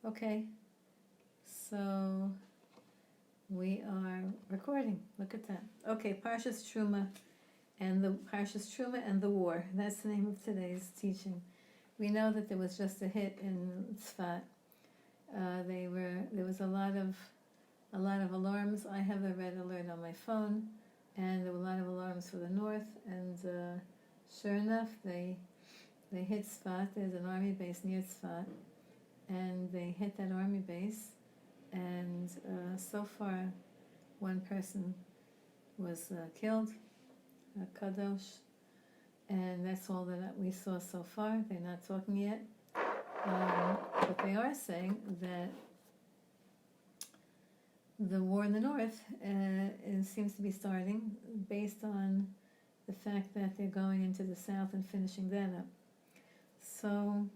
Okay, so we are recording. Look at that. Okay, Parshat Teruma and the war. That's the name of today's teaching. We know that there was just a hit in Tzfat. There was a lot of alarms. I have a red alert on my phone, and there were a lot of alarms for the north. And sure enough, they hit Tzfat. There's an army base near Tzfat, and they hit that army base. And so far, one person was killed, a kadosh, and that's all that we saw so far. They're not talking yet, but they are saying that the war in the north seems to be starting based on the fact that they're going into the south and finishing that up. So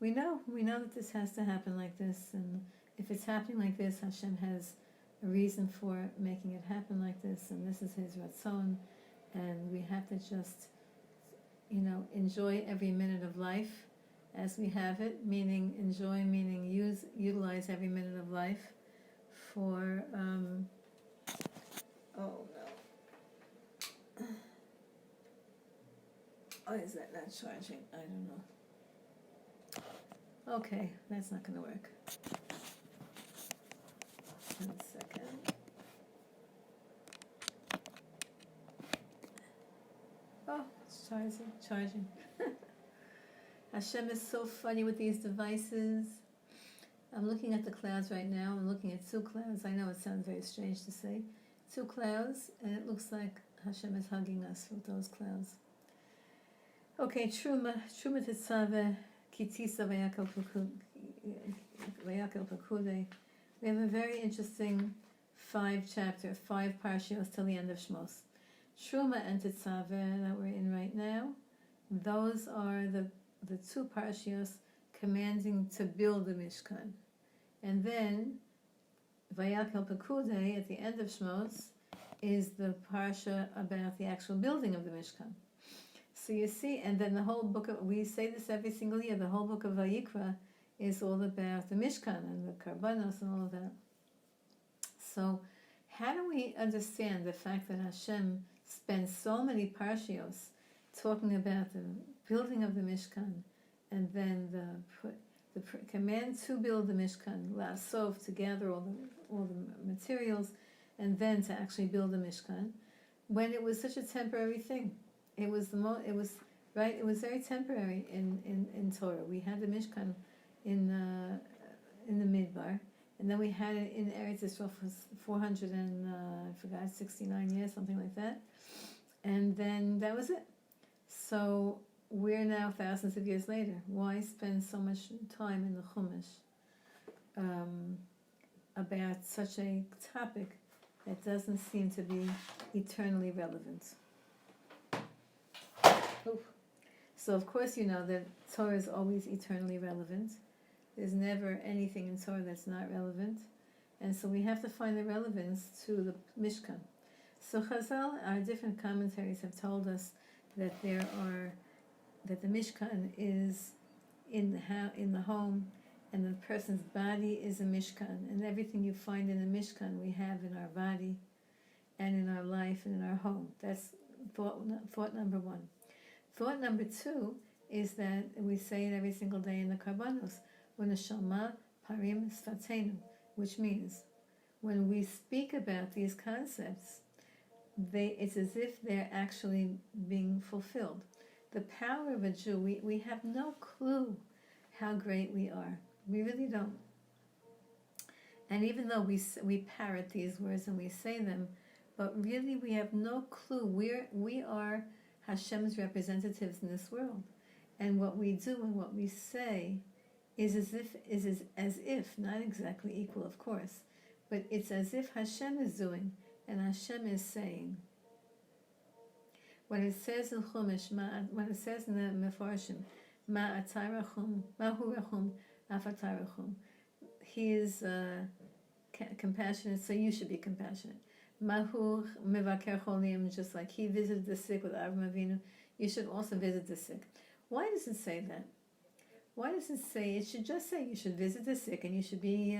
we know that this has to happen like this, and if it's happening like this, Hashem has a reason for making it happen like this, and this is His Ratzon, and we have to just, enjoy every minute of life as we have it, meaning utilize every minute of life for, is that not charging? I don't know. Okay, that's not going to work. 1 second. Oh, it's charging. Hashem is so funny with these devices. I'm looking at the clouds right now. I'm looking at two clouds. I know it sounds very strange to say. Two clouds, and it looks like Hashem is hugging us with those clouds. Okay, Teruma Tetzaveh, Kitisa Vayakel Pekude. We have a very interesting 5 parshios till the end of Shmos. Teruma and Tetzaveh that we're in right now, those are the 2 parshios commanding to build the Mishkan. And then Vayakel Pekude at the end of Shmos is the parsha about the actual building of the Mishkan. So you see, and then the whole book we say this every single year, the whole book of Vayikra is all about the Mishkan and the Karbanos and all of that. So how do we understand the fact that Hashem spends so many parshios talking about the building of the Mishkan, and then the command to build the Mishkan, la'asov, to gather all the materials, and then to actually build the Mishkan, when it was such a temporary thing? It was It was very temporary in Torah. We had the Mishkan in the Midbar, and then we had it in Eretz Yisrael for 469 years, something like that, and then that was it. So we're now thousands of years later. Why spend so much time in the Chumash about such a topic that doesn't seem to be eternally relevant? So of course you know that Torah is always eternally relevant. There's never anything in Torah that's not relevant. And so we have to find the relevance to the Mishkan. So Chazal, our different commentaries have told us that that the Mishkan is in the home, and the person's body is a Mishkan, and everything you find in the Mishkan we have in our body and in our life and in our home. That's thought number 1. Thought number 2 is that we say it every single day in the Karbanos, Uneshama Parim Sfatenu, which means when we speak about these concepts, it's as if they're actually being fulfilled. The power of a Jew, we have no clue how great we are. We really don't. And even though we parrot these words and we say them, but really we have no clue. We are Hashem's representatives in this world, and what we do and what we say is as if not exactly equal, of course, but it's as if Hashem is doing and Hashem is saying. When it says in Chumash, when it says in the Mefarshim, Ma'atarachum, Mahurachum, Afatarachum, He is compassionate, so you should be compassionate. Mahu mevaker cholim, just like He visited the sick with Avraham Avinu, you should also visit the sick. Why does it say that? Why does it say, it should just say you should visit the sick and you should be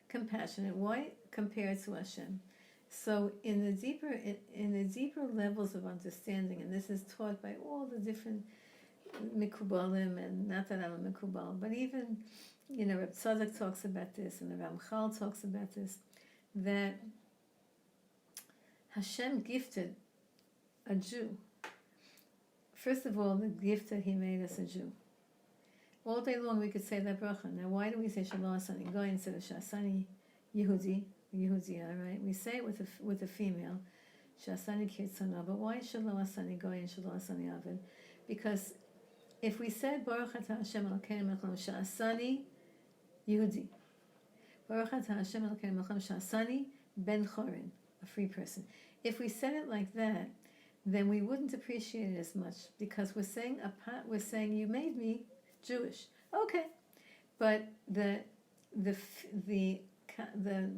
compassionate. Why compare it to Hashem? So in the deeper levels of understanding, and this is taught by all the different Mikubalim, and not that I'm a Mikubal, but even, Reb Tzadok talks about this, and the Ramchal talks about this, that Hashem gifted a Jew. First of all, the gift that He made us a Jew. All day long we could say that bracha. Now, why do we say Shalom Asani Goy instead of Shasani Yehudi, right? We say it with a female, Shasani Kirtzana, but why Shalom Asani Goy and Shalom Asani Avid? Because if we said Baruch Atah Hashem Elokeinu Melech Haolam Shasani Yehudi, Baruch Atah Hashem Elokeinu Melech Haolam Shasani Ben Chorin, a free person. If we said it like that, then we wouldn't appreciate it as much, because we're saying you made me Jewish. Okay, but the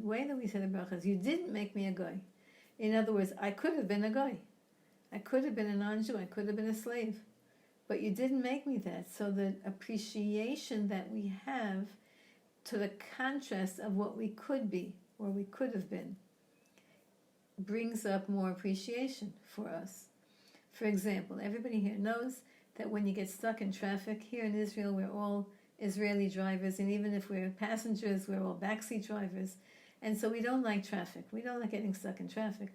way that we said the bracha is, you didn't make me a goy. In other words, I could have been a goy. I could have been a non-Jew. I could have been a slave. But you didn't make me that. So the appreciation that we have to the contrast of what we could be, or we could have been, brings up more appreciation for us. For example, everybody here knows that when you get stuck in traffic, here in Israel, we're all Israeli drivers, and even if we're passengers, we're all backseat drivers. And so we don't like traffic. We don't like getting stuck in traffic.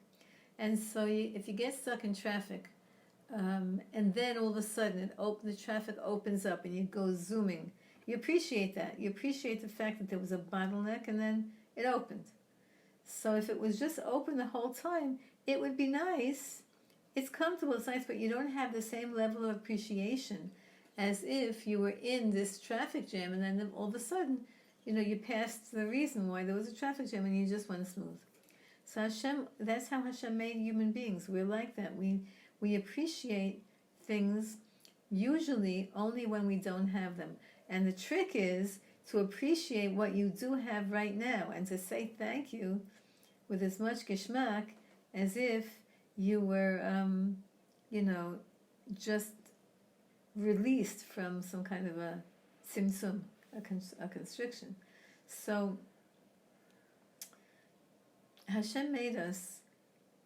And so if you get stuck in traffic, and then all of a sudden the traffic opens up and you go zooming, you appreciate that. You appreciate the fact that there was a bottleneck and then it opened. So if it was just open the whole time, it would be nice. It's comfortable, it's nice, but you don't have the same level of appreciation as if you were in this traffic jam and then all of a sudden, you passed the reason why there was a traffic jam and you just went smooth. So Hashem, that's how Hashem made human beings. We're like that. We appreciate things usually only when we don't have them. And the trick is to appreciate what you do have right now and to say thank you with as much geschmack as if you were, just released from some kind of a tzimtzum, a constriction. So Hashem made us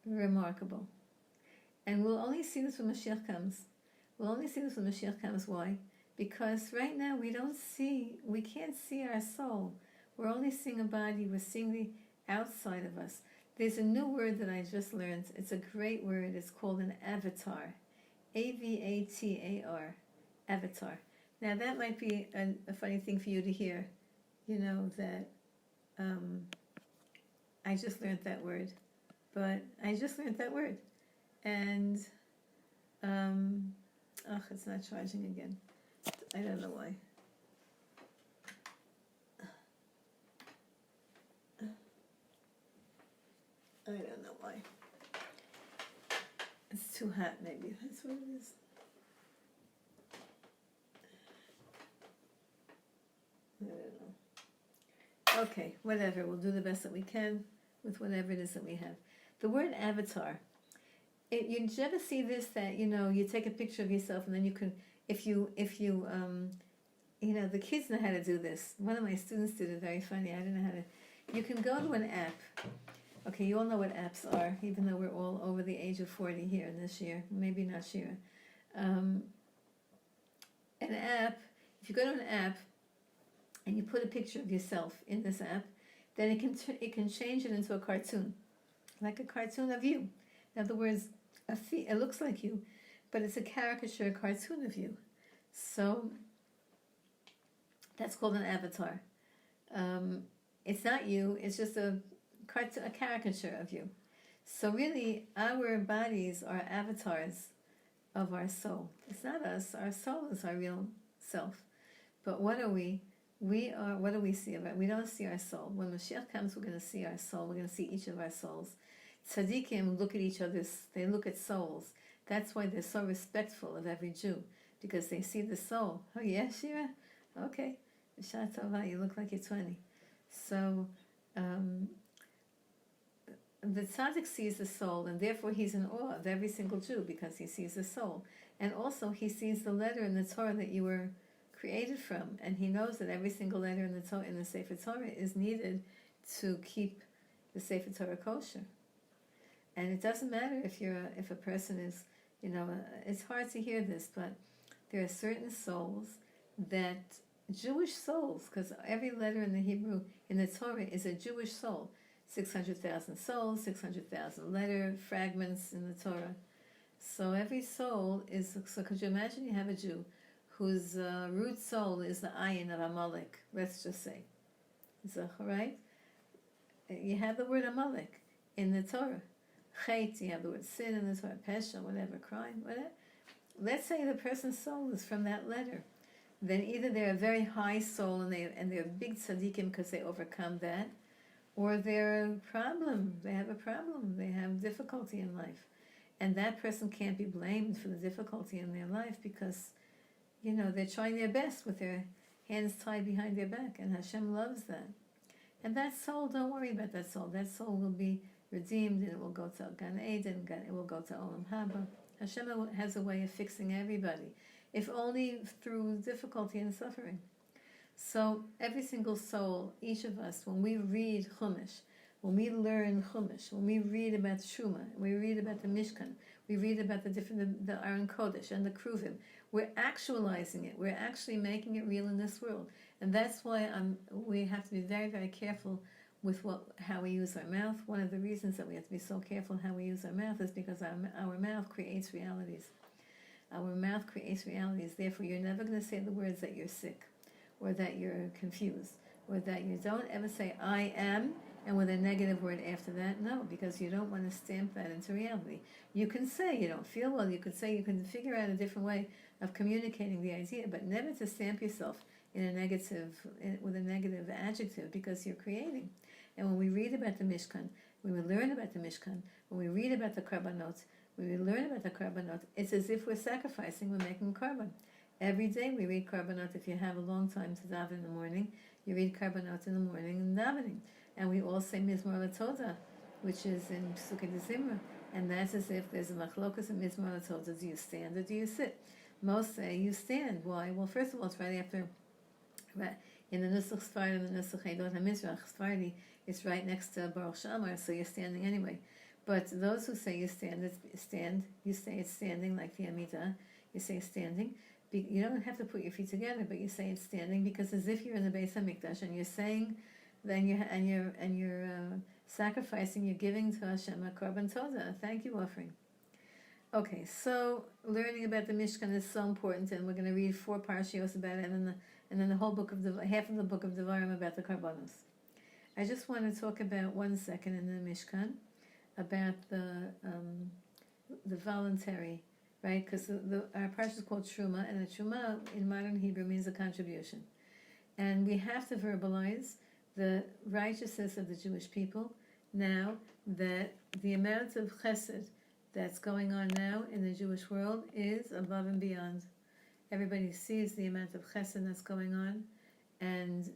remarkable. And we'll only see this when Mashiach comes. Why? Because right now we can't see our soul. We're only seeing a body, we're seeing the outside of us. There's a new word that I just learned. It's a great word. It's called an avatar. A-V-A-T-A-R. Avatar. Now that might be a funny thing for you to hear. That I just learned that word. And, it's not charging again. I don't know why. I don't know why. It's too hot, maybe. That's what it is. I don't know. Okay, whatever. We'll do the best that we can with whatever it is that we have. The word avatar. You ever see this, that, you take a picture of yourself and then you can, if you the kids know how to do this. One of my students did it, very funny. I don't know how to. You can go to an app. Okay, you all know what apps are, even though we're all over the age of 40 here this year. Maybe not Shiur. An app, if you go to an app and you put a picture of yourself in this app, then it can change it into a cartoon, like a cartoon of you. In other words, it looks like you, but it's a caricature cartoon of you. So that's called an avatar. It's not you, it's just a caricature of you. So really, our bodies are avatars of our soul. It's not us. Our soul is our real self. But what are we? What do we see of it? We don't see our soul. When Mashiach comes, we're going to see our soul. We're going to see each of our souls. Tzaddikim look at each other's, they look at souls. That's why they're so respectful of every Jew, because they see the soul. Oh yeah, Shira? Okay. B'shah tova, you look like you're 20. So, the tzaddik sees the soul, and therefore he's in awe of every single Jew, because he sees the soul. And also he sees the letter in the Torah that you were created from, and he knows that every single letter in the Sefer Torah is needed to keep the Sefer Torah kosher. And it doesn't matter if a person is, it's hard to hear this, but there are certain souls that, Jewish souls, because every letter in the Hebrew, in the Torah, is a Jewish soul. 600,000 souls, 600,000 letter fragments in the Torah. So every soul is, so could you imagine you have a Jew whose root soul is the ayin of Amalek, let's just say. Right? You have the word Amalek in the Torah. Chet, you have the word sin in the Torah, pesha, whatever, crime, whatever. Let's say the person's soul is from that letter. Then either they're a very high soul and they're big tzaddikim because they overcome that, or they're a problem. They have a problem. They have difficulty in life. And that person can't be blamed for the difficulty in their life because, they're trying their best with their hands tied behind their back, and Hashem loves that. And that soul, don't worry about that soul. That soul will be redeemed, and it will go to Gan Eden, it will go to Olam Haba. Hashem has a way of fixing everybody, if only through difficulty and suffering. So every single soul, each of us, when we read Chumash, when we learn Chumash, when we read about Truma, we read about the Mishkan, we read about the Aron Kodesh and the Kruvim, we're actualizing it. We're actually making it real in this world. And that's why we have to be very, very careful with how we use our mouth. One of the reasons that we have to be so careful how we use our mouth is because our mouth creates realities. Our mouth creates realities. Therefore, you're never going to say the words that you're sick, or that you're confused, or that you don't ever say, I am, and with a negative word after that. No, because you don't want to stamp that into reality. You can say you don't feel well. You can say you can figure out a different way of communicating the idea, but never to stamp yourself in with a negative adjective, because you're creating. And when we read about the Mishkan, when we learn about the Mishkan, when we read about the Karbanot, when we learn about the Karbanot, it's as if we're sacrificing, we're making Karban. Every day we read Karbanot. If you have a long time to daven in the morning, you read Karbanot in the morning and davening. And we all say Mizmor LaTodah, which is in Psukei de Zimra. And that's as if there's a machlokas in Mizmor LaTodah. Do you stand or do you sit? Most say you stand. Why? Well, first of all, it's right after, in the Nusach Sfardi, the Nusach Eidot HaMizrach Sfardi, it's right next to Baruch Shamar, so you're standing anyway. But those who say you stand, you say it's standing, like the Amidah, you say standing. You don't have to put your feet together, but you say it's standing, because as if you're in the Beis HaMikdash and you're saying, you're sacrificing, you're giving to Hashem a Korban Todah, a thank you offering. Okay, so learning about the Mishkan is so important, and we're going to read 4 parshios about it, and then the whole book of half of the book of Devarim about the Karbanos. I just want to talk about 1 second in the Mishkan about the voluntary, right? Because our parsha is called Teruma, and a Teruma in modern Hebrew means a contribution, and we have to verbalize the righteousness of the Jewish people now, that the amount of chesed that's going on now in the Jewish world is above and beyond. Everybody sees the amount of chesed that's going on, and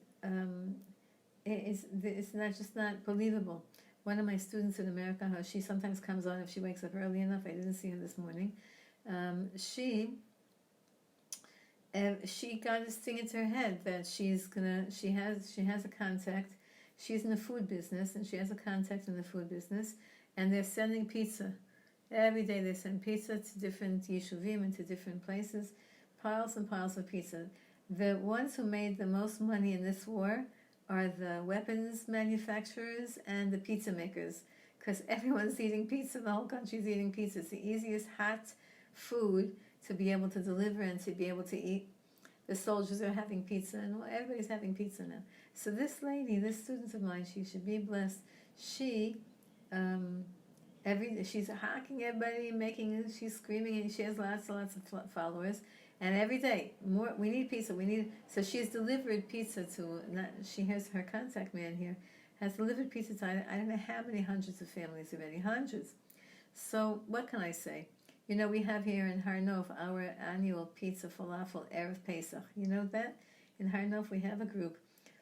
it's not believable. One of my students in America, how she sometimes comes on if she wakes up early enough. I didn't see her this morning. She got this thing into her head that she has a contact. She's in the food business, and she has a contact in the food business, and they're sending pizza. Every day they send pizza to different yeshuvim and to different places, piles and piles of pizza. The ones who made the most money in this war are the weapons manufacturers and the pizza makers, because everyone's eating pizza, the whole country's eating pizza. It's the easiest hot food to be able to deliver and to be able to eat. The soldiers are having pizza, and everybody's having pizza now. So this lady, this student of mine, she should be blessed. She's hacking everybody, she's screaming, and she has lots and lots of followers. And every day, we need pizza, so she's delivered pizza she has her contact man here, has delivered pizza to, I don't know how many hundreds of families already, hundreds. So what can I say? We have here in Har Nof our annual pizza falafel Erev Pesach. You know that? In Har Nof we have a group.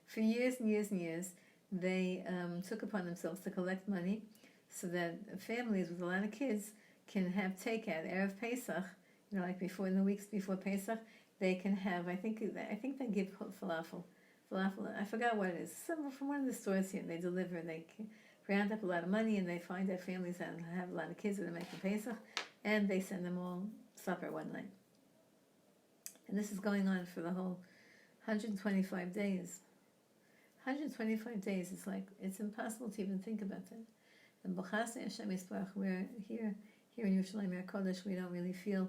For years and years and years, they took upon themselves to collect money so that families with a lot of kids can have takeout Erev Pesach, like in the weeks before Pesach, they can have. I think they give falafel. Falafel. I forgot what it is. Some from one of the stores here. They deliver. They round up a lot of money, and they find their families that have a lot of kids that are making Pesach, and they send them all supper one night. And this is going on for the whole 125 days. 125 days. It's like it's impossible to even think about that. And B'chasei Hashem Yisparach, we're here in Yerushalayim HaKodesh, we don't really feel,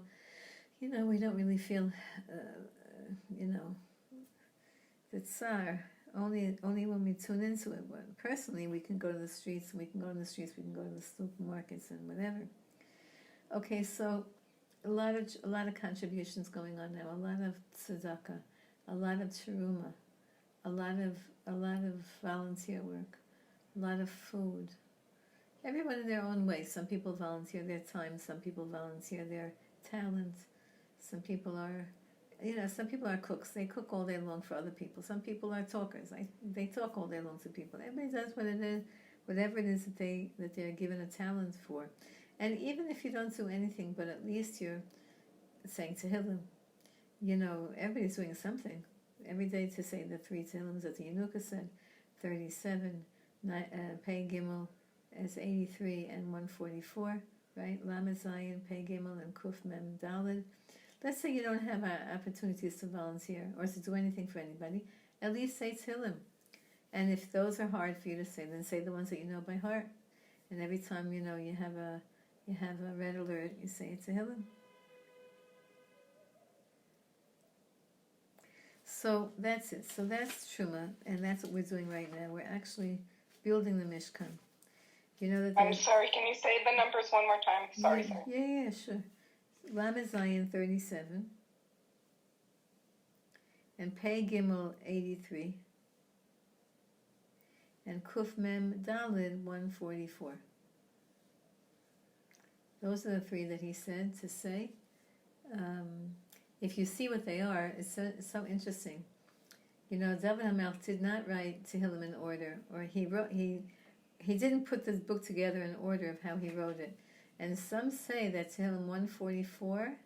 the tsar. Only when we tune into it. But personally, we can go to the streets, we can go to the supermarkets and whatever. Okay, so a lot of contributions going on now. A lot of tzedakah, a lot of teruma, a lot of volunteer work, a lot of food. Everyone in their own way. Some people volunteer their time, some people volunteer their talent. Some people are cooks. They cook all day long for other people. Some people are talkers. They talk all day long to people. Everybody does whatever it is that they're given a talent for. And even if you don't do anything, but at least you're saying Tehillim. Everybody's doing something. Every day to say the 3 Tehillims that the Yenuka said, 37, Pei Gimel, as 83 and 144, right? Lamed Zayin, Pei Gimel, and Kuf Mem Daled. Let's say you don't have opportunities to volunteer or to do anything for anybody. At least say Tehillim. And if those are hard for you to say, then say the ones that you know by heart. And every time you have a red alert, you say Tehillim. So that's it. So that's Truma, and that's what we're doing right now. We're actually building the Mishkan. I'm sorry, can you say the numbers one more time? Sorry. Yeah, sure. Lamed Zayin 37, and Pei Gimel 83, and Kuf Mem Daled 144. Those are the 3 that he said to say. If you see what they are, it's so interesting. David HaMelech did not write Tehillim in order, or he didn't put this book together in order of how he wrote it. And some say that Tehillim 144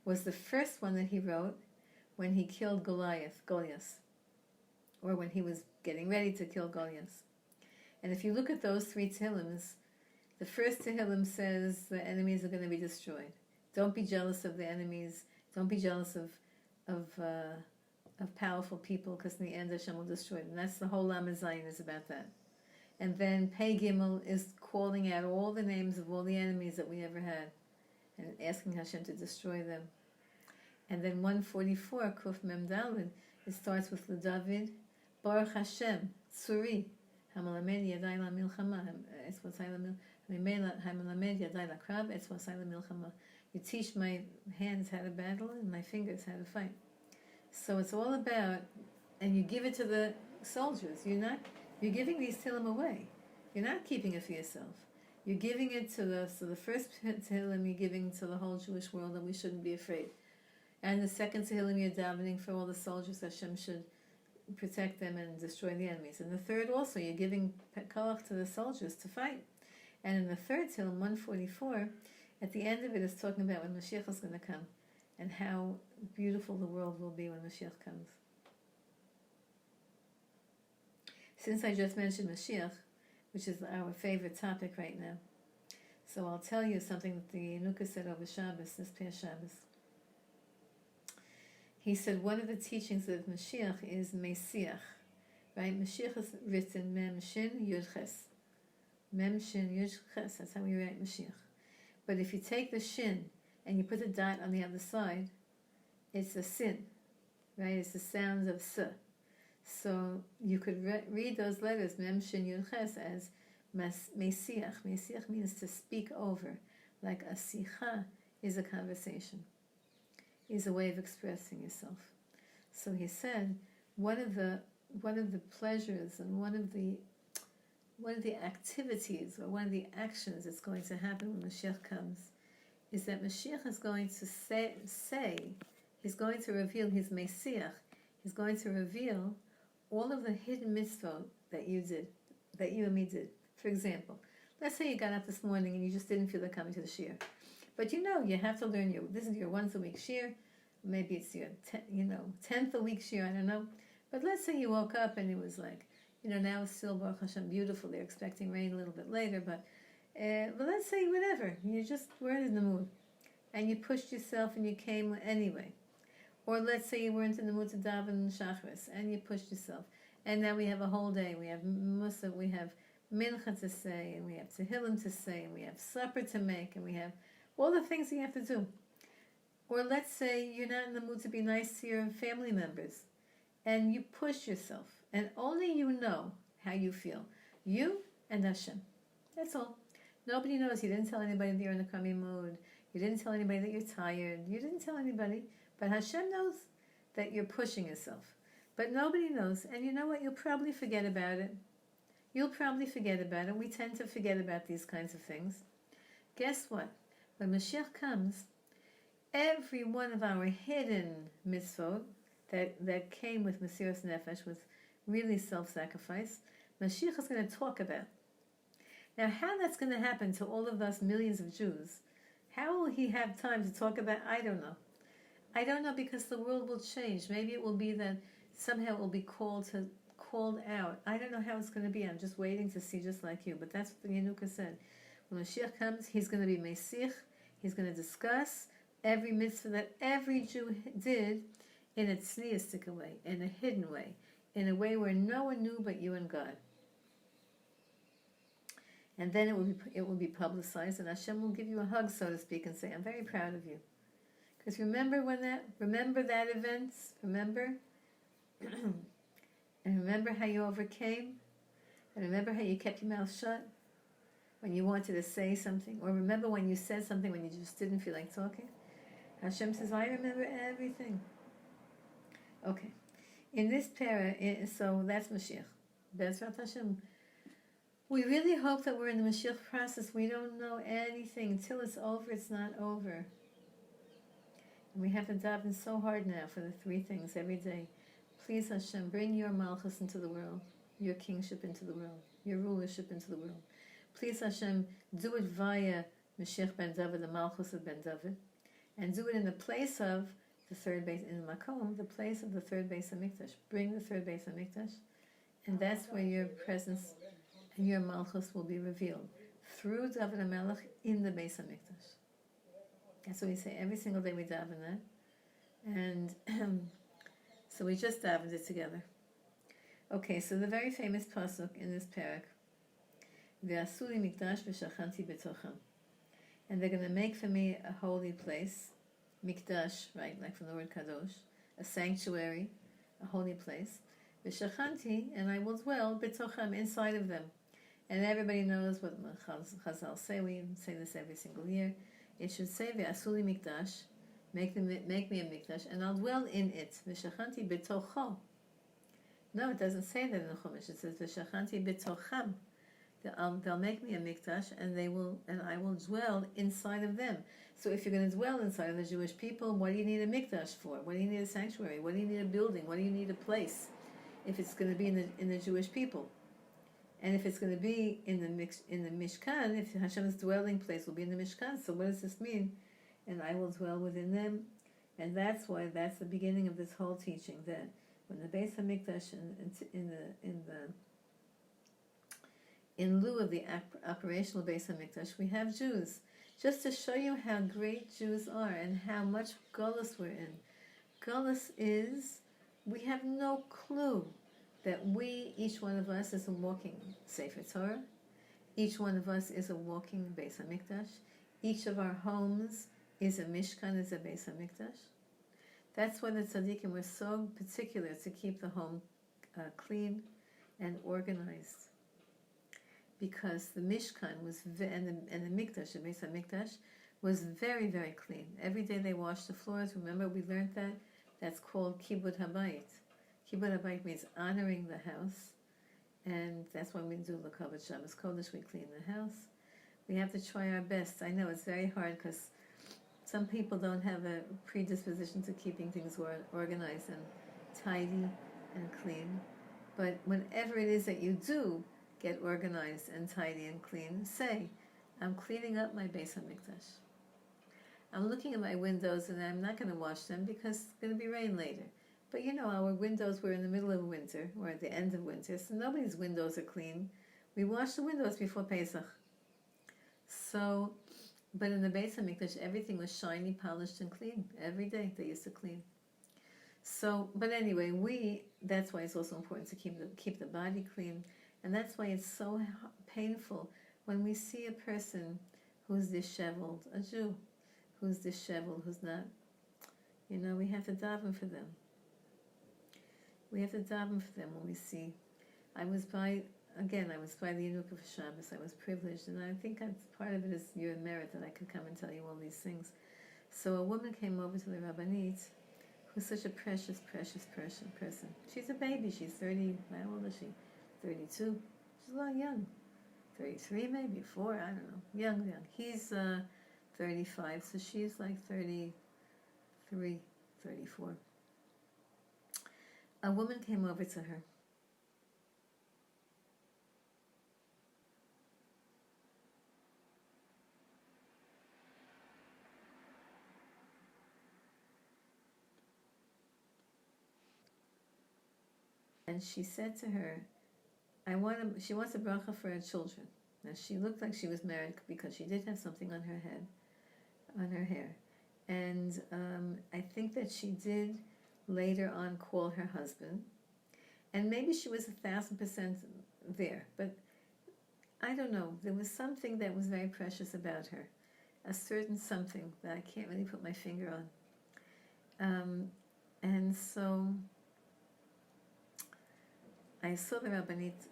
was the first one that he wrote when he killed Goliath, or when he was getting ready to kill Goliath. And if you look at those 3 Tehillims, the first Tehillim says the enemies are going to be destroyed. Don't be jealous of the enemies. Don't be jealous of powerful people, because in the end Hashem will destroy them. That's the whole Lamed Zayin is about that. And then Pei Gimel is calling out all the names of all the enemies that we ever had and asking Hashem to destroy them. And then 144, Kuf Mem Daled, it starts with L'David, Baruch Hashem, Tzuri, Hamalamed Yadai La Milchama, Etzvosai La Krab, Etzvosai La Milchama. You teach my hands how to battle and my fingers how to fight. So it's all about, and you give it to the soldiers. You're giving these Tehillim away. You're not keeping it for yourself. You're giving it to the first Tehillim you're giving to the whole Jewish world, that we shouldn't be afraid. And the second Tehillim you're davening for all the soldiers, Hashem should protect them and destroy the enemies. And the third also, you're giving koach to the soldiers to fight. And in the third Tehillim, 144, at the end of it is talking about when Mashiach is going to come and how beautiful the world will be when Mashiach comes. Since I just mentioned Mashiach, which is our favorite topic right now, so I'll tell you something that the Yenuka said over Shabbos, this past Shabbos. He said one of the teachings of Mashiach is Mesiach, right? Mashiach is written Mem Shin Yud Ches. Mem Shin Yud Ches, that's how we write Mashiach. But if you take the Shin and you put a dot on the other side, it's a Sin, right? It's the sounds of S. So you could read those letters, Mem Shin Yud Ches, as Mesiach. Mesiach means to speak over. Like a sicha is a conversation, is a way of expressing yourself. So he said one of the pleasures and one of the activities or one of the actions that's going to happen when Mashiach comes is that Mashiach is going to say he's going to reveal his Mesiach. He's going to reveal all of the hidden mitzvot that you did, that you and me did. For example, let's say you got up this morning and you just didn't feel like coming to the shiur. But you have to learn this is your once a week shiur. maybe it's your 10th a week shiur, I don't know. But let's say you woke up and it was like, now it's still Baruch Hashem beautiful. They're expecting rain a little bit later, but let's say whatever, you just weren't in the mood, and you pushed yourself and you came anyway. Or let's say you weren't in the mood to daven Shachris and you pushed yourself, and now we have a whole day. We have Musa, we have Mincha to say, and we have Tehillim to say, and we have supper to make, and we have all the things you have to do. Or let's say you're not in the mood to be nice to your family members, and you push yourself, and only you know how you feel. You and Hashem. That's all. Nobody knows. You didn't tell anybody that you're in a crummy mood. You didn't tell anybody that you're tired. You didn't tell anybody. But Hashem knows that you're pushing yourself. But nobody knows. And you know what? You'll probably forget about it. You'll probably forget about it. We tend to forget about these kinds of things. Guess what? When Mashiach comes, every one of our hidden mitzvot that came with Mesiras Nefesh, with really self-sacrifice, Mashiach is going to talk about. Now, how that's going to happen to all of us millions of Jews, how will he have time to talk about? I don't know. I don't know, because the world will change. Maybe it will be that somehow it will be called out. I don't know how it's going to be. I'm just waiting to see, just like you. But that's what the Yanuka said. When Mashiach comes, he's going to be Mesich. He's going to discuss every mitzvah that every Jew did in a tzniistic way, in a hidden way, in a way where no one knew but you and God. And then it will be publicized, and Hashem will give you a hug, so to speak, and say, I'm very proud of you. Because remember that event? Remember? And remember how you overcame? And remember how you kept your mouth shut when you wanted to say something? Or remember when you said something when you just didn't feel like talking? Hashem says, I remember everything. Okay. In this para, so that's Mashiach. Bezrat Hashem. We really hope that we're in the Mashiach process. We don't know anything. Until it's over, it's not over. And we have to daven so hard now for the three things every day. Please, Hashem, bring your malchus into the world, your kingship into the world, your rulership into the world. Please, Hashem, do it via Mashiach ben David, the malchus of ben David, and do it in the place of the third base, in the Makom, the place of the third base of Mikdash. Bring the third base of Mikdash, and that's where your presence and your malchus will be revealed, through David HaMelech in the base of Mikdash. That's what we say every single day. We daven that, and so we just davened it together. Okay, so the very famous pasuk in this parak, "V'asu li mikdash v'shachanti b'tocham," and they're going to make for me a holy place, mikdash, right, like from the word kadosh, a sanctuary, a holy place. V'shachanti, and I will dwell b'tocham, inside of them. And everybody knows what Chazal say. We say this every single year. It should say v'asu li mikdash, make me a mikdash, and I'll dwell in it. V'shachanti b'tocho. No, it doesn't say that in the Chumash. It says v'shachanti b'tocham. They'll make me a mikdash, and I will dwell inside of them. So if you're going to dwell inside of the Jewish people, what do you need a mikdash for? What do you need a sanctuary? What do you need a building? What do you need a place? If it's going to be in the Jewish people, and if it's going to be in the Mishkan, if Hashem's dwelling place will be in the Mishkan, so what does this mean? And I will dwell within them, and that's why that's the beginning of this whole teaching, that when the Beis HaMikdash in lieu of the operational Beis HaMikdash, we have Jews, just to show you how great Jews are and how much Golus we're in. Golus is, we have no clue that each one of us is a walking Sefer Torah. Each one of us is a walking Beis HaMikdash. Each of our homes is a Mishkan, is a Beis HaMikdash. That's why the tzaddikim were so particular to keep the home clean and organized. Because the Mishkan was, and the Mikdash, the Beis HaMikdash, was very, very clean. Every day they washed the floors. Remember, we learned that? That's called Kibud Habayit. Kibud Habayit means honoring the house. And that's why we do L'Kavod Shabbos Kodesh, we clean the house. We have to try our best. I know it's very hard because some people don't have a predisposition to keeping things organized and tidy and clean. But whenever it is that you do get organized and tidy and clean, say, I'm cleaning up my Beis HaMikdash. I'm looking at my windows and I'm not going to wash them because it's going to be rain later. But our windows were in the middle of winter or at the end of winter, so nobody's windows are clean. We wash the windows before Pesach. So, but in the Beis HaMikdash, everything was shiny, polished, and clean. Every day they used to clean. So, but anyway, that's why it's also important to keep the body clean. And that's why it's so painful when we see a person who's disheveled, a Jew who's disheveled, who's not, we have to daven for them. We have to daven for them when we see. I was by the Yanuk of Shabbos. I was privileged, and I think part of it is your merit that I could come and tell you all these things. So a woman came over to the Rabbanit, who's such a precious, precious person. She's a baby. She's 30. How old is she? 32. She's a lot young. 33 maybe, 4, I don't know. Young. He's 35, so she's like 33, 34. A woman came over to her. And she said to her, she wants a bracha for her children. Now she looked like she was married because she did have something on her head, on her hair. And I think that she did later on call her husband. And maybe she was 1,000% there. But I don't know. There was something that was very precious about her. A certain something that I can't really put my finger on. And so I saw the Rabbanit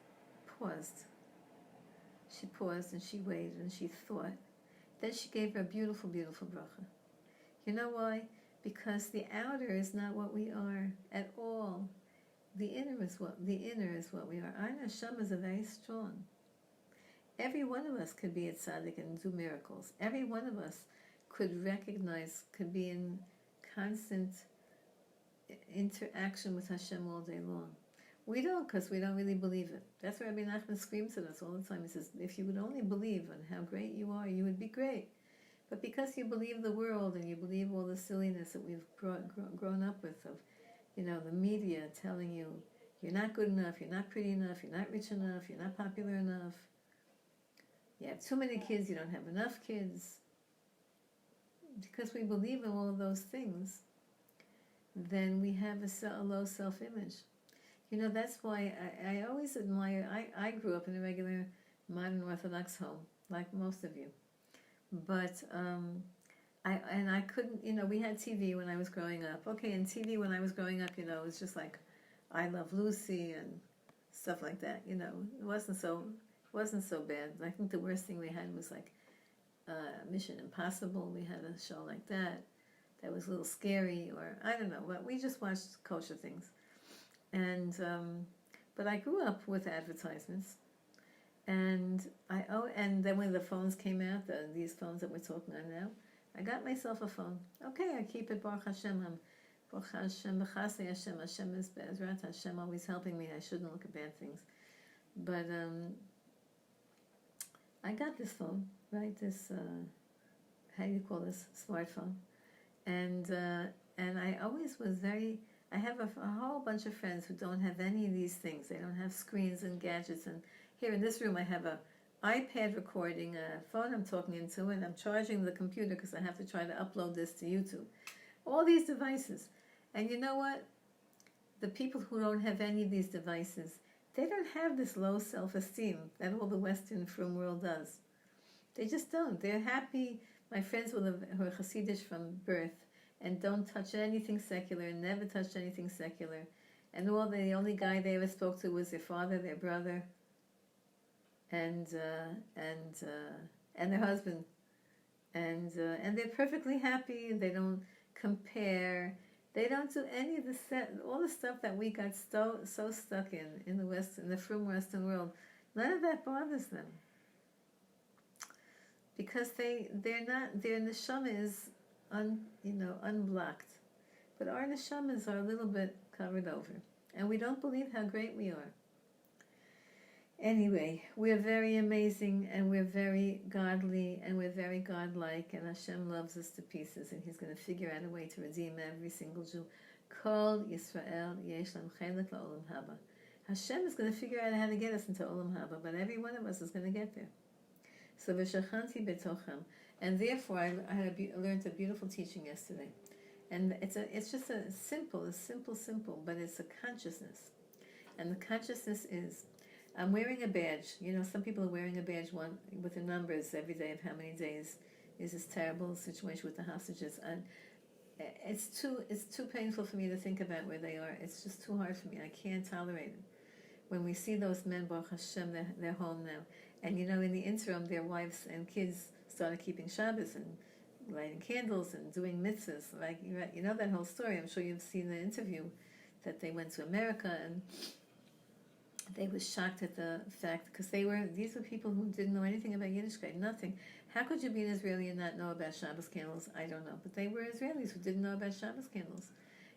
paused. She paused and she waited and she thought. Then she gave her a beautiful, beautiful bracha. You know why? Because the outer is not what we are at all. The inner is what we are. Our neshamas are very strong. Every one of us could be a tzaddik and do miracles. Every one of us could be in constant interaction with Hashem all day long. We don't, because we don't really believe it. That's why Rabbi Nachman screams at us all the time. He says, if you would only believe on how great you are, you would be great. But because you believe the world and you believe all the silliness that we've grown up with, of, the media telling you, you're not good enough, you're not pretty enough, you're not rich enough, you're not popular enough, you have too many kids, you don't have enough kids. Because we believe in all of those things, then we have a low self-image. That's why I always admire, I grew up in a regular modern Orthodox home, like most of you. But I couldn't, we had TV when I was growing up. Okay, and TV when I was growing up, it was just like I Love Lucy and stuff like that. It wasn't so bad. I think the worst thing we had was like Mission Impossible. We had a show like that was a little scary, or I don't know, but we just watched kosher things. And but I grew up with advertisements, and then when the phones came out, these phones that we're talking on now, I got myself a phone. Okay, I keep it Baruch Hashem. Baruch Hashem, b'chasei Hashem. Hashem is Be'ezrat Hashem, always helping me. I shouldn't look at bad things. But I got this phone, right? This how do you call this, smartphone? And I always was I have a whole bunch of friends who don't have any of these things. They don't have screens and gadgets. And here in this room, I have a iPad recording, a phone I'm talking into, and I'm charging the computer because I have to try to upload this to YouTube. All these devices. And you know what? The people who don't have any of these devices, they don't have this low self-esteem that all the Western frum world does. They just don't. They're happy. My friends who are Hasidish from birth, and don't touch anything secular, and never touched anything secular. And the only guy they ever spoke to was their father, their brother, and their husband. And they're perfectly happy, and they don't compare. They don't do any of all the stuff that we got so stuck in the West, in the frum Western world. None of that bothers them. Because their neshama is unblocked. But our neshamas are a little bit covered over. And we don't believe how great we are. Anyway, we're very amazing, and we're very godly, and we're very godlike, and Hashem loves us to pieces, and He's going to figure out a way to redeem every single Jew. Kol Yisrael yesh lam chelek la'olam haba. Hashem is going to figure out how to get us into olam haba, but every one of us is going to get there. So v'shachanti betochem, and therefore I learned a beautiful teaching yesterday, and it's just a simple, but it's a consciousness, and the consciousness is, I'm wearing a badge. You know, some people are wearing a badge one with the numbers every day of how many days is this terrible situation with the hostages, and it's too painful for me to think about where they are. It's just too hard for me. I can't tolerate it. When we see those men, Baruch Hashem, they're home now, and you know, in the interim, their wives and kids started keeping Shabbos and lighting candles and doing mitzvahs. Like you know that whole story. I'm sure you've seen the interview that they went to America and they were shocked at the fact, because these were people who didn't know anything about Yiddishkeit, nothing. How could you be an Israeli and not know about Shabbos candles? I don't know. But they were Israelis who didn't know about Shabbos candles.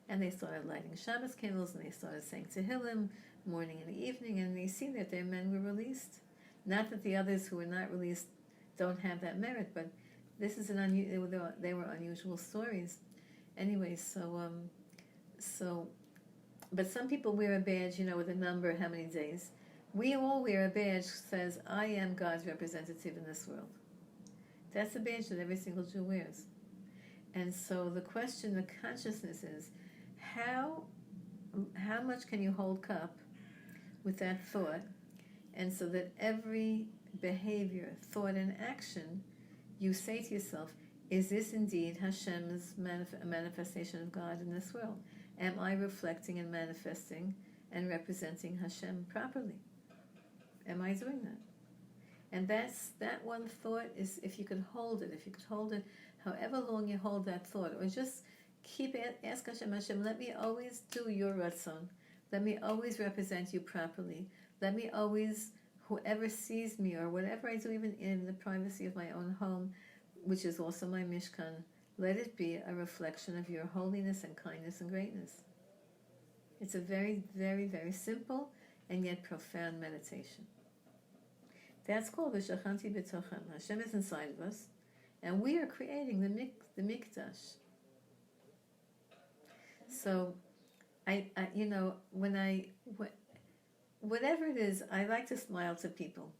And they started lighting Shabbos candles, and they started saying Tehillim morning and evening, and they see that their men were released. Not that the others who were not released don't have that merit, but this is they were unusual stories. Anyway, but some people wear a badge, you know, with a number, how many days. We all wear a badge that says, I am God's representative in this world. That's a badge that every single Jew wears. And so the question, the consciousness is, how much can you hold cup with that thought? And so that every behavior, thought, and action, you say to yourself, is this indeed Hashem's manifestation of God in this world? Am I reflecting and manifesting and representing Hashem properly? Am I doing that? And that one thought is, if you could hold it, however long you hold that thought, or just ask Hashem, let me always do your ratzon. Let me always represent you properly. Let me always, whoever sees me or whatever I do, even in the privacy of my own home, which is also my Mishkan, let it be a reflection of your holiness and kindness and greatness. It's a very, very, very simple and yet profound meditation. That's called V'shachanti b'tochem. Hashem is inside of us, and we are creating the mikdash. So, whatever it is, I like to smile to people.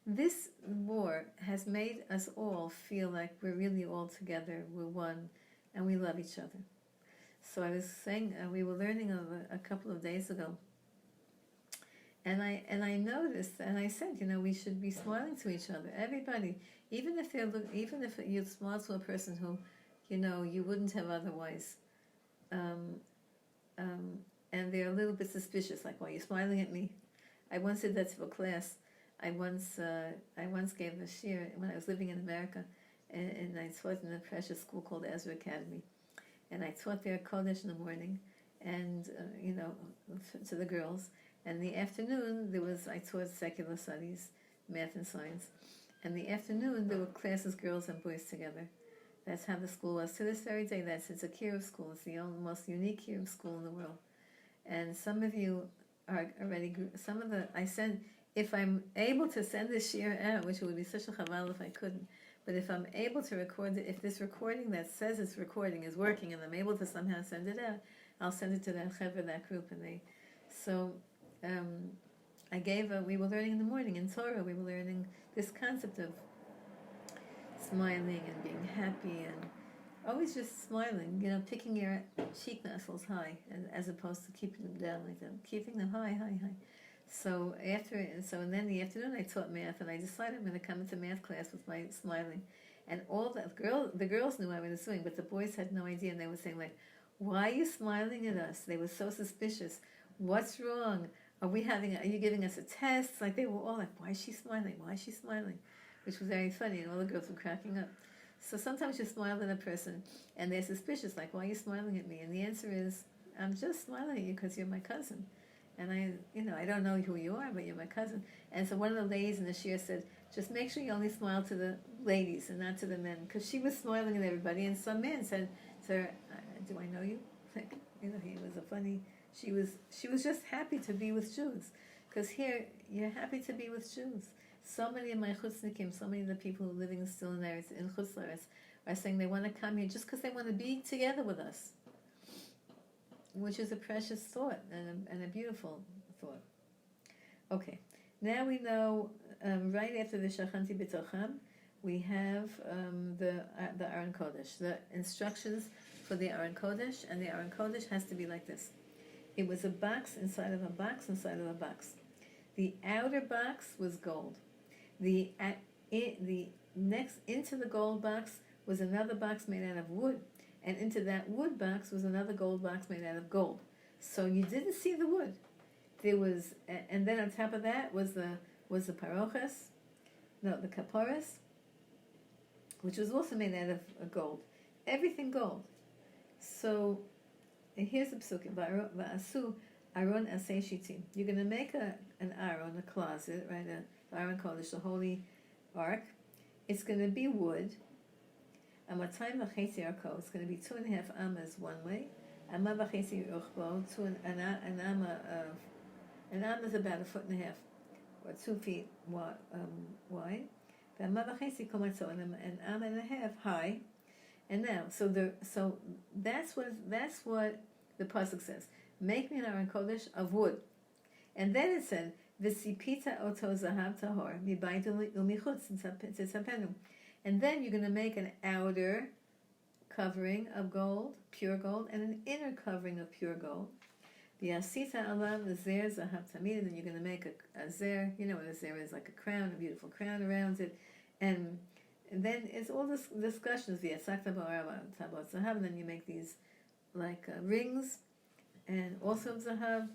This war has made us all feel like we're really all together, we're one, and we love each other. So I was saying, we were learning a couple of days ago, and I noticed, and I said, we should be smiling to each other, everybody, even if you smile to a person who, you wouldn't have otherwise, and they're a little bit suspicious, like, why are you smiling at me? I once did that to a class. I once gave a shiur when I was living in America, and I taught in a precious school called Ezra Academy, and I taught there Kodesh in the morning, and to the girls, and in the afternoon I taught secular studies, math and science, and in the afternoon there were classes, girls and boys together. That's how the school was to this very day. It's a kiruv school. It's the most unique kiruv school in the world, and some of you are already. If I'm able to send this shiur out, which would be such a chaval if I couldn't, but if I'm able to record it, if this recording that says it's recording is working, and I'm able to somehow send it out, I'll send it to that chevra, that group, and we were learning in the morning in Torah, we were learning this concept of smiling and being happy and always just smiling, picking your cheek muscles high, as opposed to keeping them down like that, keeping them high. So and then in the afternoon I taught math, and I decided I'm going to come into math class with my smiling, and all the girls knew what I was doing, but the boys had no idea, and they were saying, like, why are you smiling at us? They were so suspicious. What's wrong? Are you giving us a test? Like, they were all like, why is she smiling? Which was very funny, and all the girls were cracking up. So sometimes you smile at a person and they're suspicious, like, why are you smiling at me? And the answer is, I'm just smiling at you because you're my cousin. And I don't know who you are, but you're my cousin. And so one of the ladies in the shiur said, just make sure you only smile to the ladies and not to the men. Because she was smiling at everybody, and some man said to her, do I know you? Like, he was she was just happy to be with Jews. Because here, you're happy to be with Jews. So many of my chutznikim, so many of the people who are living still in Eretz, in Chutz Laretz, are saying they want to come here just because they want to be together with us, which is a precious thought and a beautiful thought. Okay, now we know, right after the Shachanti B'tocham, we have the Aron Kodesh, the instructions for the Aron Kodesh, and the Aron Kodesh has to be like this. It was a box inside of a box inside of a box. The outer box was gold. The next into the gold box was another box made out of wood, and into that wood box was another gold box made out of gold. So you didn't see the wood. There was, and then on top of that was the kaporas, which was also made out of gold. Everything gold. So here's the psukim. Va'asu aron asay shitim. You're going to make an aron, a closet, right? A Aron Kodesh, the holy ark. It's going to be wood. Amatayim v'chesi arko. It's going to be 2.5 amas one way. Amma v'chesi ruchbo. An amma is about 1.5 feet or 2 feet wide. Amma v'chesi komatzo, and an amma and a half high. And now, so that's what the pasuk says. Make me an Aron Kodesh of wood, and then it said v'sipita oto zahav tahor mibayit umichutz tzapenu, and then you're going to make an outer covering of gold, pure gold, and an inner covering of pure gold. V'asita alav zer zahav tamid, and then you're going to make a zer. You know what a zer is, like a crown, a beautiful crown around it, and then it's all this discussions via sakta ba'arava tabot zahav, and then you make these like rings, and also zahav,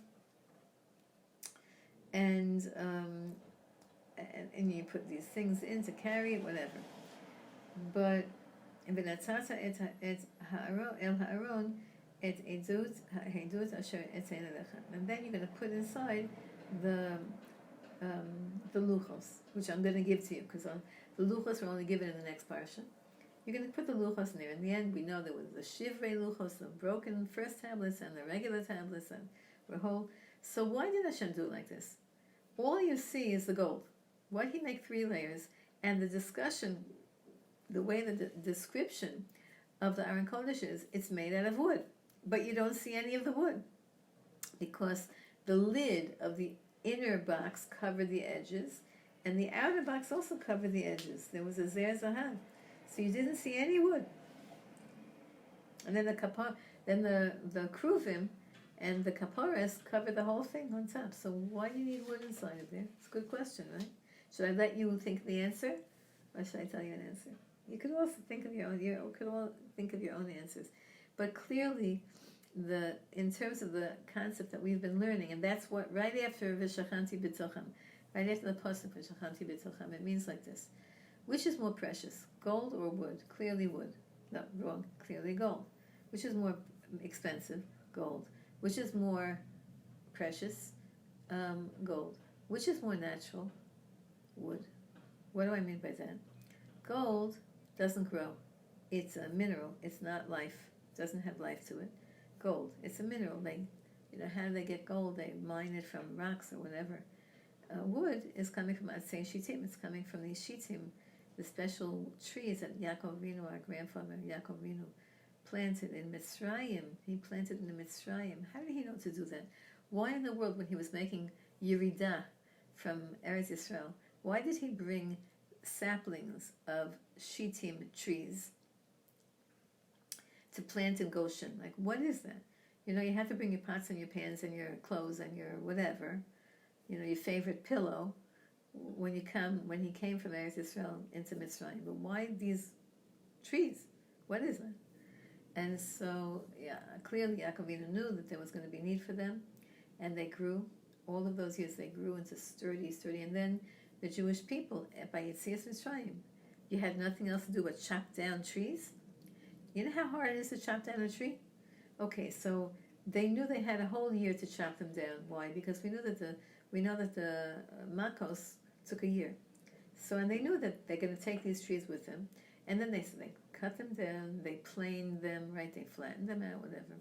and you put these things in to carry it, whatever. But v'natzata et ha'aron et edut asher etein alecha, and then you're going to put inside the luchos, which I'm going to give to you, because the luchos are only given in the next parsha. You're going to put the luchos in there. In the end, we know there was the shivrei luchos, the broken first tablets, and the regular tablets, and the whole. So why did Hashem do it like this? All you see is the gold. Why did He make 3 layers? And the discussion, the way the description of the Aron Kodesh is, it's made out of wood, but you don't see any of the wood, because the lid of the inner box covered the edges, and the outer box also covered the edges. There was a zer zahav, so you didn't see any wood. And then the kruvim and the kaporas covered the whole thing on top. So why do you need wood inside of there? It's a good question, right? Should I let you think of the answer, or should I tell you an answer? You could also think of your own. You could all think of your own answers, but clearly, in terms of the concept that we've been learning, and that's what right after V'shachanti B'tocham, right after the pasuk V'shachanti B'tocham, it means like this: which is more precious, gold or wood? Clearly wood. No, wrong. Clearly gold. Which is more expensive? Gold. Which is more precious? Gold. Which is more natural? Wood. What do I mean by that? Gold doesn't grow. It's a mineral. It's not life. It doesn't have life to it. Gold. It's a mineral. How do they get gold? They mine it from rocks or whatever. Wood is coming from Atzei Shitim. It's coming from these Shitim, the special trees that Yaakov Avinu, our grandfather Yaakov Avinu, planted in Mitzrayim. He planted in the Mitzrayim. How did he know to do that? Why in the world, when he was making Yeridah from Eretz Yisrael, why did he bring saplings of Shitim trees to plant in Goshen? Like, what is that? You have to bring your pots and your pans and your clothes and your whatever, your favorite pillow when he came from Eretz Yisrael into Mitzrayim. But why these trees? What is that? And so, clearly Yaakov Avinu knew that there was going to be need for them, and they grew. All of those years they grew into sturdy, and then the Jewish people, by Yetzias Mitzrayim, you had nothing else to do but chop down trees. You know how hard it is to chop down a tree? Okay, so they knew they had a whole year to chop them down. Why? Because we know that the Makos took a year. So, and they knew that they're going to take these trees with them, and then they cut them down, they planed them, right? They flattened them out, whatever.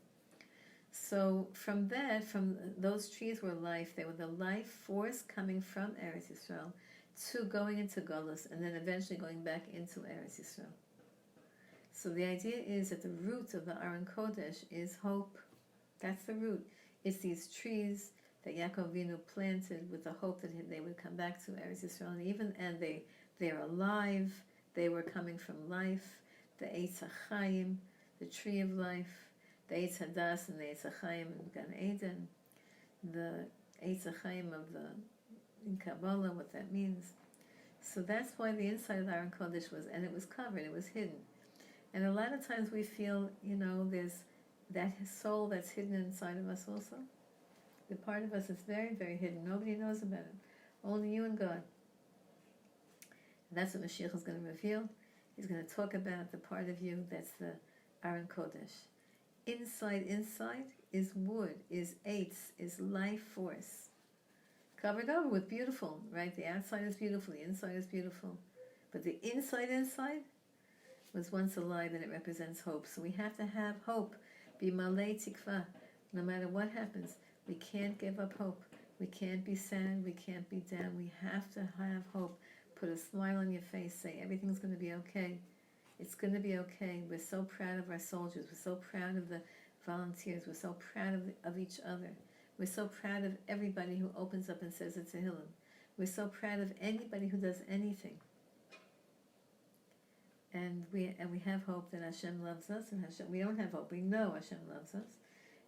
So from those trees were life. They were the life force coming from Eretz Yisrael to going into Golus and then eventually going back into Eretz Yisrael. So the idea is that the root of the Aron Kodesh is hope. That's the root. It's these trees that Yaakov Avinu planted with the hope that they would come back to Eretz Yisrael, and they're alive. They were coming from life. The Eitz HaChaim, the tree of life, the Eitz Hadas and the Eitz HaChaim in Gan Eden, the Eitz HaChaim in Kabbalah, what that means. So that's why the inside of the Aron Kodesh was, and it was covered, it was hidden. And a lot of times we feel, there's that soul that's hidden inside of us also. The part of us is very, very hidden. Nobody knows about it. Only you and God. And that's what Mashiach is going to reveal. He's going to talk about the part of you that's the Aron Kodesh. Inside is wood, is eitz, is life force. Covered over with beautiful, right? The outside is beautiful, the inside is beautiful. But the inside was once alive, and it represents hope. So we have to have hope. Be malei tikva. No matter what happens, we can't give up hope. We can't be sad. We can't be down. We have to have hope. Put a smile on your face. Say everything's going to be okay. It's going to be okay. We're so proud of our soldiers. We're so proud of the volunteers. We're so proud of each other. We're so proud of everybody who opens up and says it's a Tehillim. We're so proud of anybody who does anything. And we have hope that Hashem loves us, and we don't have hope. We know Hashem loves us.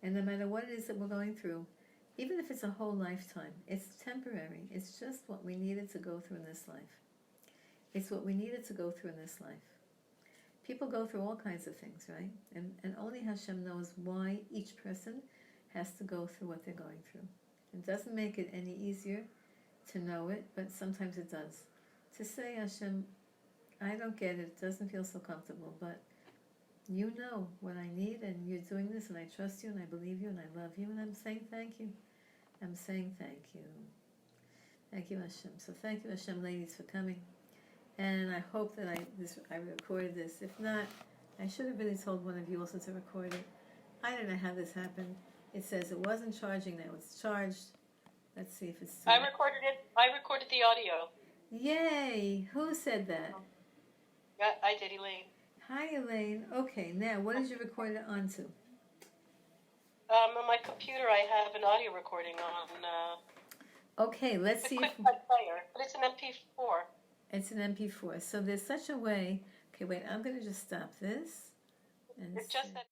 And no matter what it is that we're going through, even if it's a whole lifetime, it's temporary. It's just what we needed to go through in this life. It's what we needed to go through in this life. People go through all kinds of things, right? And only Hashem knows why each person has to go through what they're going through. It doesn't make it any easier to know it, but sometimes it does. To say, Hashem, I don't get it. It doesn't feel so comfortable, but you know what I need, and you're doing this, and I trust you, and I believe you, and I love you, and I'm saying thank you. I'm saying thank you. Thank you, Hashem. So thank you, Hashem, ladies, for coming. And I hope that I recorded this. If not, I should have really told one of you also to record it. I don't know how this happened. It says it wasn't charging, now it's charged. Let's see if it's... I recorded it. I recorded the audio. Yay! Who said that? Yeah, I did, Elaine. Hi, Elaine. Okay, now, what did you record it onto? On my computer, I have an audio recording on... okay, let's see if... It's a quick player, but it's an MP4. It's an MP4. So there's such a way... Okay, wait, I'm going to just stop this. It's just that...